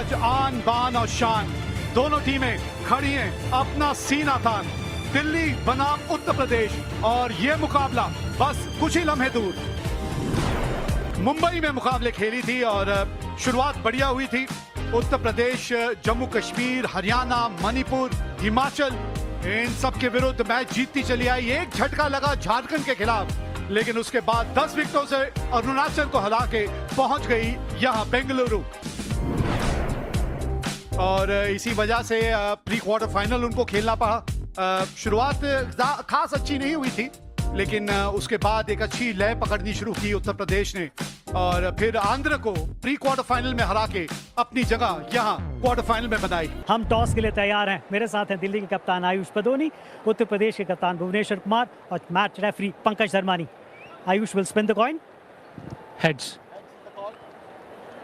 आज आन बान और शान दोनों टीमें खड़ी हैं अपना सीना तान। दिल्ली बनाम उत्तर प्रदेश और ये मुकाबला बस कुछ ही लम्हे दूर। मुंबई में मुकाबले खेली थी और शुरुआत बढ़िया हुई थी। उत्तर प्रदेश, जम्मू कश्मीर, हरियाणा, मणिपुर, हिमाचल, इन सब के विरुद्ध मैच जीतती चली आई। एक झटका लगा झारखंड के खिलाफ, लेकिन उसके बाद 10 विकेटों से अरुणाचल को हरा के पहुंच गई यहां बेंगलुरु। और इसी वजह से प्री क्वार्टर फाइनल उनको खेलना पड़ा। शुरुआत खास अच्छी नहीं हुई थी, लेकिन उसके बाद एक अच्छी लय पकड़नी शुरू की उत्तर प्रदेश ने और फिर आंध्र को प्री क्वार्टर फाइनल में हरा के अपनी जगह यहां क्वार्टर फाइनल में बनाई। हम टॉस के लिए तैयार हैं। मेरे साथ हैं दिल्ली के कप्तान आयुष पदोनी, उत्तर प्रदेश के कप्तान भुवनेश्वर कुमार और match referee Pankaj Dharmani. Ayush wheel spin the coin. Heads.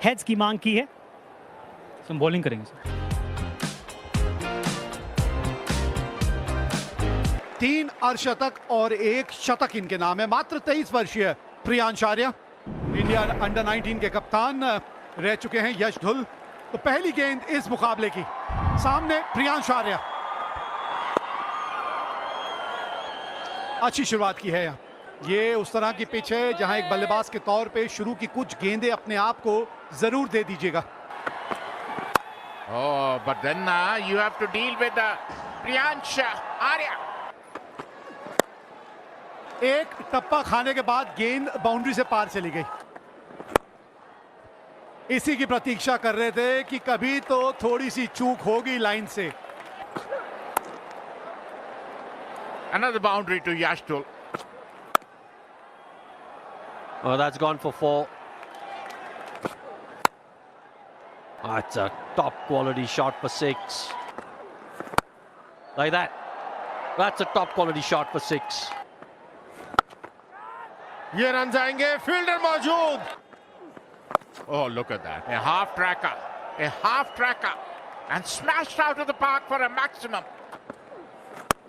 Heads की मांग की है। हम बॉलिंग करेंगे सर। 3 अर्धशतक और 1 शतक इनके नाम है। मात्र 23 वर्षीय प्रियांश आर्या इंडिया अंडर 19 के कप्तान रह चुके हैं यश धुल। तो पहली गेंद इस मुकाबले की, सामने प्रियांश आर्या। अच्छी शुरुआत की है यहाँ। ये उस तरह की पिच है जहां एक बल्लेबाज के तौर पे शुरू की कुछ गेंदें अपने आप को जरूर दे दीजिएगा। Oh, but then you have to deal with Priyansh Arya. एक टप्पा खाने के बाद गेंद बाउंड्री से पार चली गई। इसी की प्रतीक्षा कर रहे थे कि कभी तो थोड़ी सी चूक होगी लाइन से। Another boundary to Yash Dhul. Oh, that's gone for 4. That's a top quality shot for 6. Like that. That's a top quality shot for 6. ये रन जाएंगे, फील्डर मौजूद। Oh, look at that. A half tracker. And smashed out of the park for a maximum.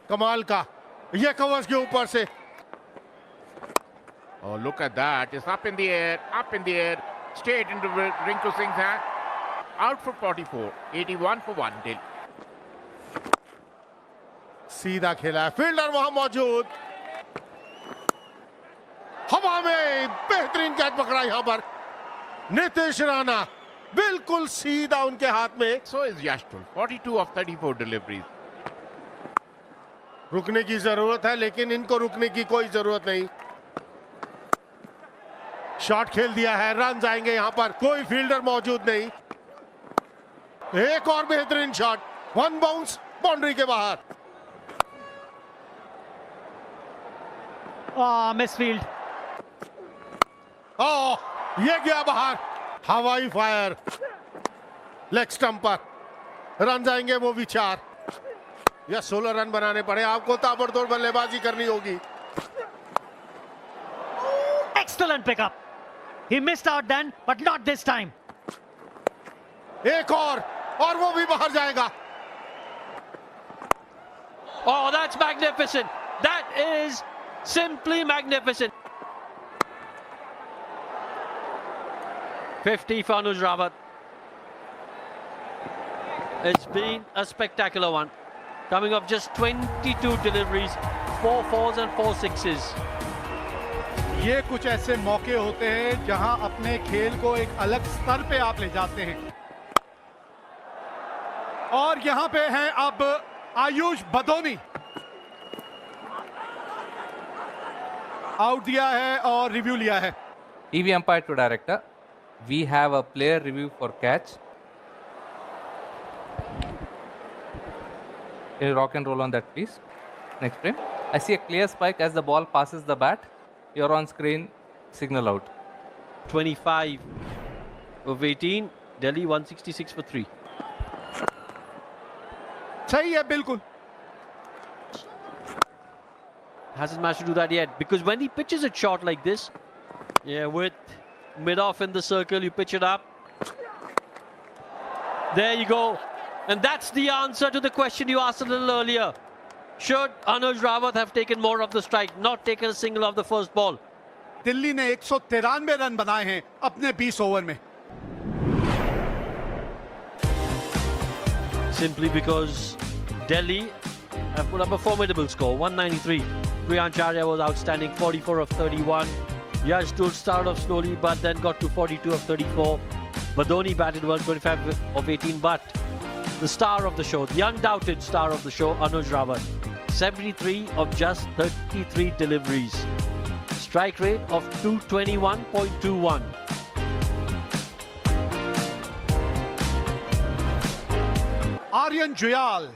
कमाल का, ये covers के ऊपर से। Oh, look at that. It's up in the air. Straight into Rinku Singh's hand. Out for 44. 81 for 1. Dill. सीधा खेला है, fielder वहां मौजूद। हवा में बेहतरीन कैच पकड़ा यहां पर नीतीश राणा, बिल्कुल सीधा उनके हाथ में। So is Yash Dhul. 42 of 34 deliveries. रुकने की जरूरत है, लेकिन इनको रुकने की कोई जरूरत नहीं। शॉट खेल दिया है, रन जाएंगे यहां पर, कोई फील्डर मौजूद नहीं। एक और बेहतरीन शॉट, 1 बाउंस बाउंड्री के बाहर। मिसफील्ड। ये गया बाहर, हवाई फायर, लेग स्टंप पर। रन जाएंगे वो भी 4 या 16 रन बनाने पड़े आपको, ताबड़तोड़ बल्लेबाजी करनी होगी। Excellent pickup. He missed out then, but not this time. एक और वो भी बाहर जाएगा। Oh, that's magnificent. That is simply magnificent. 50 for Anuj Rawat. It's been a spectacular one. Coming off just 22 deliveries, 4 fours and 4 sixes. ये कुछ ऐसे मौके होते हैं जहां अपने खेल को एक अलग स्तर पे आप ले जाते हैं। और यहां पे हैं अब आयुष बदोनी। आउट दिया है और रिव्यू लिया है। TV umpire to director. We have a player review for catch. Can you rock and roll on that, please? Next frame. I see a clear spike as the ball passes the bat. You're on screen. Signal out. 25 of 18. Delhi 166 for 3. सही है बिल्कुल। Hasn't managed to do that yet, because when he pitches it short like this, with mid-off in the circle, you pitch it up. There you go. And that's the answer to the question you asked a little earlier. Should Anuj Rawat have taken more of the strike, not taken a single of the first ball? Delhi ने 193 run बनाए हैं अपने 20 over में। simply because Delhi have put up a formidable score, 193. Priyan Charya was outstanding, 44 of 31. Yashdool started off slowly but then got to 42 of 34. Badoni batted well, 25 of 18, but the star of the show, the undoubted star of the show, Anuj Rawat, 73 of just 33 deliveries. Strike rate of 221.21. Aryan Juyal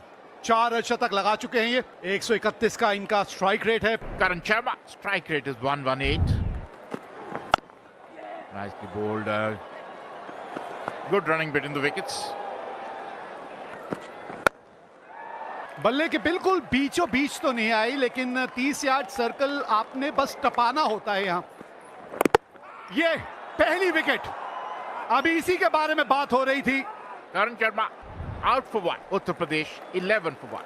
4 शतक लगा चुके हैं। ये 131 का इनका strike rate है। Karan Sharma, strike rate is 118. Nicely bowled. Good running between the wickets. बल्ले के बिल्कुल बीचों बीच तो नहीं आई, लेकिन 30 यार्ड सर्कल आपने बस टपाना होता है यहाँ। ये पहली विकेट, अभी इसी के बारे में बात हो रही थी। Karan Sharma out for 1. Uttar Pradesh 11 for 1.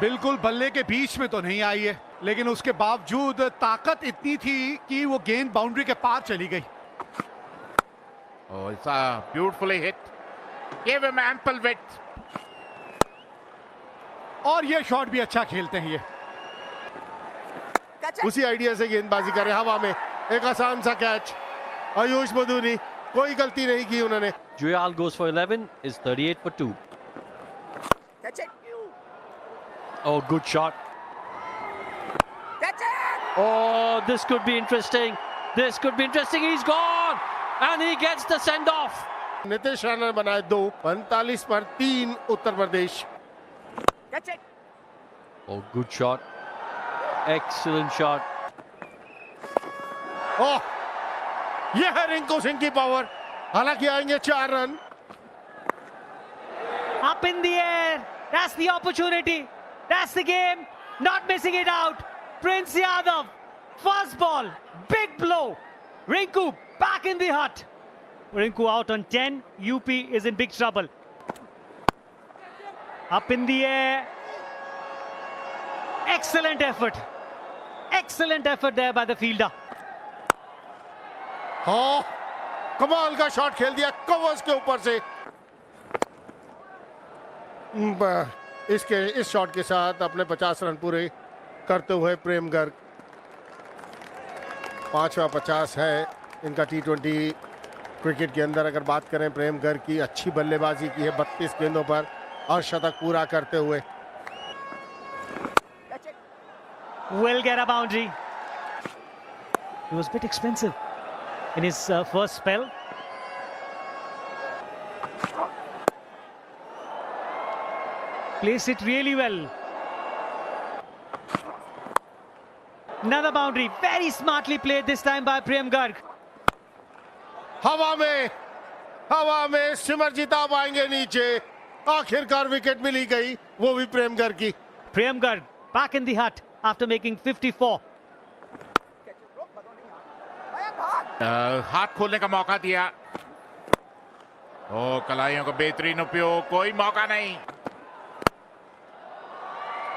बिल्कुल बल्ले के बीच में तो नहीं आई है, लेकिन उसके बावजूद ताकत इतनी थी कि वो गेंद बाउंड्री के पार चली गई। Oh, it's a beautifully hit. Gave him ample width. और ये शॉट भी अच्छा खेलते हैं ये। उसी आइडिया से गेंदबाजी करे, हवा में एक आसान सा कैच। आयुष बदूनी, कोई गलती नहीं की उन्होंने। Juyal goes for 11, is 38 for 2. Oh, good shot. Oh, this could be interesting. This could be interesting. He's gone. And he gets the send-off. Nitish Rana ने बनाए 2, 45 पर 3 Uttar Pradesh. Oh, good shot. Excellent shot. ओह, ये है रिंकू सिंह की पावर। हालांकि आएंगे 4 run. Up in the air. That's the opportunity. That's the game. Not missing it out. Prince Yadav. First ball. Big blow. Rinku back in the hut. Rinku out on 10. UP is in big trouble. Up in the air. Excellent effort. Excellent effort there by the fielder. हाँ, कमाल का shot खेल दिया covers के ऊपर से। इस shot के साथ अपने 50 रन पूरे करते हुए प्रेम गर्ग 5वां 50 है इनका T20 क्रिकेट के अंदर। अगर बात करें प्रेम गर्ग की, अच्छी बल्लेबाजी की है 32 गेंदों पर और शतक पूरा करते हुए। Will get a boundary. He was a bit expensive in his first spell. Plays it really well. Another boundary, very smartly played this time by Prem Garg. हवा में सिमरजीत आप आएंगे नीचे। आखिरकार विकेट मिली गई, वो भी प्रेम गर्ग की। Prem Garg back in the hut after making 54. हाथ खोलने का मौका दिया। ओ, कलाइयों का बेहतरीन उपयोग, कोई मौका नहीं।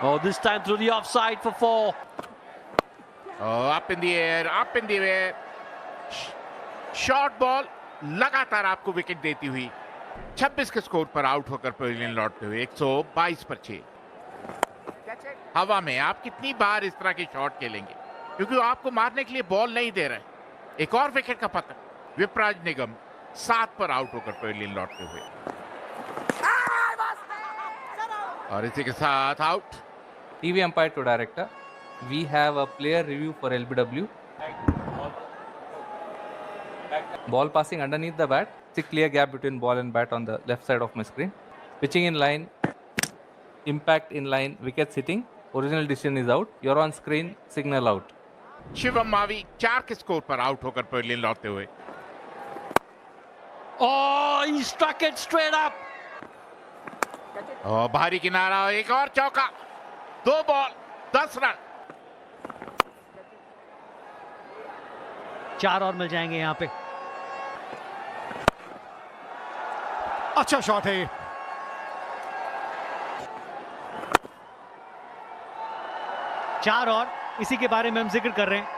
Oh, this time through the offside for 4. Oh, up in the air. Short ball लगातार आपको विकेट देती हुई 26 के स्कोर पर आउट होकर पवेलियन लौटते हुए 122 पर 6। हवा में आप कितनी बार इस तरह के शॉट खेलेंगे, क्योंकि वो आपको मारने के लिए बॉल नहीं दे रहे। एक और विकेट का पतन। विपराज निगम 7 पर आउट होकर पवेलियन लौटते हुए, और इसी के साथ out. TV umpire to director. We have a player review for LBW. Ball passing underneath the bat. It's a clear gap between ball and bat on the left side of my screen. Pitching in line. Impact in line. Wickets hitting. Original decision is out. You're on screen. Signal out. Shivam Mavi 4 के score पर out होकर pavilion लौटते हुए। Oh, he struck it straight up. और भारी किनारा, एक और चौका। 2 बॉल 10 रन। 4 और मिल जाएंगे यहाँ पे। अच्छा शॉट है ये। चार और, इसी के बारे में हम जिक्र कर रहे हैं।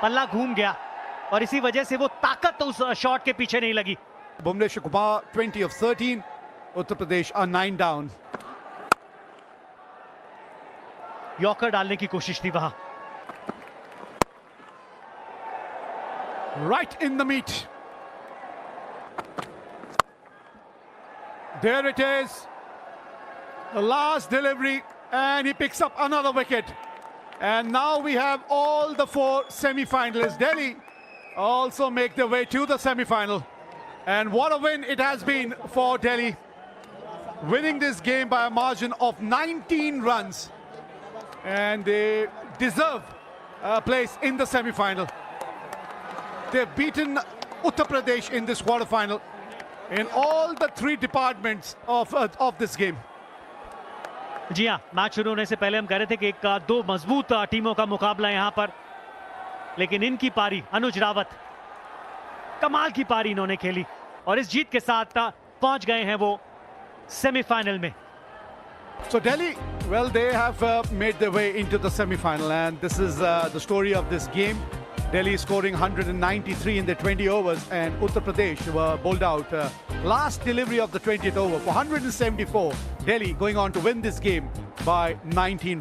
बल्ला घूम गया, और इसी वजह से वो ताकत उस शॉट के पीछे नहीं लगी. Bhuvneshwar Kumar, 20 of 13. Uttar Pradesh are 9 down. Yorker डालने की कोशिश थी वहां. Right in the meat. There it is. The last delivery, and he picks up another wicket. And now we have all the 4 semi-finalists. Delhi also make their way to the semi-final. And what a win it has been for Delhi. Winning this game by a margin of 19 runs. And they deserve a place in the semi-final. They've beaten Uttar Pradesh in this quarter-final in all the 3 departments of this game. जी हाँ, match शुरू होने से पहले हम कह रहे थे कि 2 मजबूत टीमों का मुकाबला यहां पर, लेकिन इनकी पारी, अनुज रावत, कमाल की पारी इन्होंने खेली और इस जीत के साथ पहुंच गए हैं वो सेमीफाइनल में. So Delhi, well, they have made their way into the semi-final, and this is the story of this game. Delhi scoring 193 in the 20 overs, and Uttar Pradesh were bowled out. Last delivery of the 20th over for 174. Delhi going on to win this game by 19 runs.